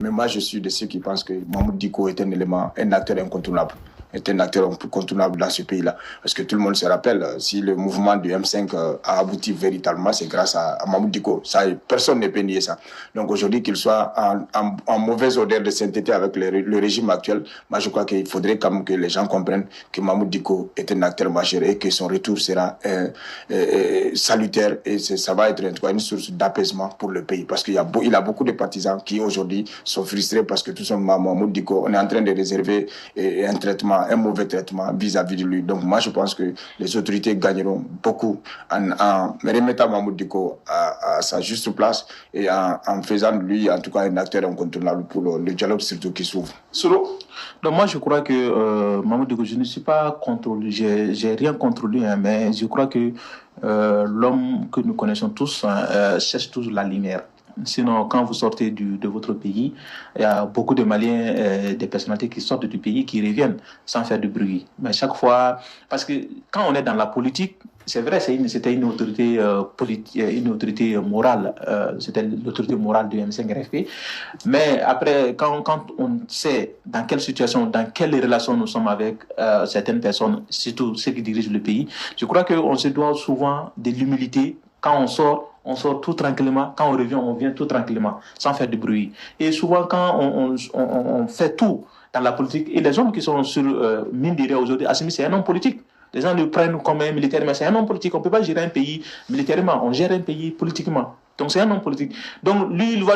Mais moi, je suis de ceux qui pensent que Mamoud Dicko est un élément, un acteur incontournable. Est un acteur incontournable dans ce pays-là. Parce que tout le monde se rappelle, si le mouvement du M5 a abouti véritablement, c'est grâce à Mamoud Dicko. Ça, personne ne peut nier ça. Donc aujourd'hui, qu'il soit en mauvaise odeur de sainteté avec le régime actuel, moi je crois qu'il faudrait quand même que les gens comprennent que Mamoud Dicko est un acteur majeur et que son retour sera salutaire et ça va être une source d'apaisement pour le pays. Parce qu'il a beaucoup de partisans qui aujourd'hui sont frustrés parce que tout simplement Mamoud Dicko, on est en train de réserver un mauvais traitement vis-à-vis de lui. Donc moi je pense que les autorités gagneront beaucoup en remettant Mamoud Dicko à sa juste place et en faisant de lui en tout cas un acteur incontournable pour le dialogue surtout qui s'ouvre. Solo. Donc moi je crois que Mamoud Dicko, je ne suis pas contre lui, j'ai rien contre lui, hein, mais je crois que l'homme que nous connaissons tous cherche toujours la lumière. Sinon, quand vous sortez de votre pays, il y a beaucoup de Maliens, des personnalités qui sortent du pays, qui reviennent sans faire de bruit. Mais chaque fois, parce que quand on est dans la politique, c'est vrai, c'était une autorité une autorité morale, c'était l'autorité morale du M5-RFP. Mais après, quand on sait dans quelle situation, dans quelles relations nous sommes avec certaines personnes, surtout ceux qui dirigent le pays, je crois qu'on se doit souvent de l'humilité. Quand on sort tout tranquillement. Quand on revient, on vient tout tranquillement, sans faire de bruit. Et souvent, quand on fait tout dans la politique, et les hommes qui sont sur mine de rien aujourd'hui, Assimi, c'est un homme politique. Les gens le prennent comme un militaire, mais c'est un homme politique. On ne peut pas gérer un pays militairement, on gère un pays politiquement. Donc c'est un homme politique. Donc lui, il va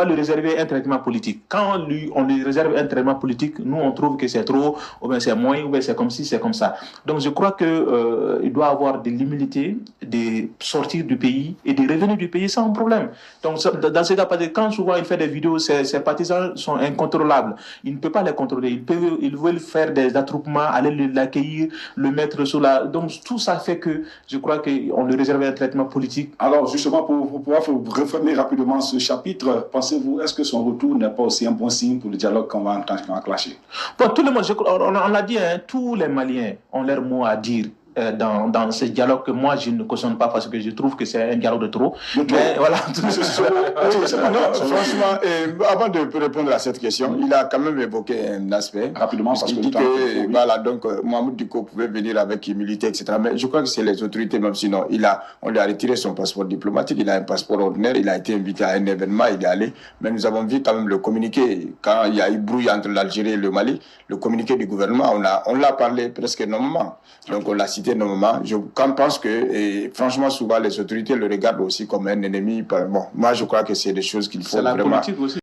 le réserver un traitement politique. Quand on lui réserve un traitement politique, nous on trouve que c'est trop, ou bien c'est moins, ou bien c'est comme ci, c'est comme ça. Donc je crois qu'il doit avoir de l'humilité de sortir du pays et de revenir du pays sans problème. Donc dans ce cas, quand souvent il fait des vidéos, ses partisans sont incontrôlables. Il ne peut pas les contrôler. Ils veulent faire des attroupements, aller l'accueillir, le mettre sous la... Donc tout ça fait que je crois qu'on lui réserve un traitement politique. Alors justement, pour pouvoir refermer rapidement ce chapitre, pensez-vous, est-ce que son retour n'est pas aussi un bon signe pour le dialogue qu'on va enclencher? Bon, tout le monde, on l'a dit, hein, tous les Maliens ont leur mot à dire dans ce dialogue que moi je ne cautionne pas parce que je trouve que c'est un dialogue de trop. Mais voilà. Franchement, avant de répondre à cette question, il a quand même évoqué un aspect. Rapidement, parce qu'il dit que voilà, donc Mamoud Dicko pouvait venir avec humilité, etc. Mais je crois que c'est les autorités, même sinon, on lui a retiré son passeport diplomatique, il a un passeport ordinaire, il a été invité à un événement, il est allé. Mais nous avons vu quand même le communiqué, quand il y a eu brouille entre l'Algérie et le Mali, le communiqué du gouvernement, on l'a parlé presque normalement. Donc on l'a cité normalement. Je pense que, franchement, souvent les autorités le regardent aussi comme un ennemi. Bon, moi je crois que c'est des choses qu'il faut vraiment... C'est la politique aussi.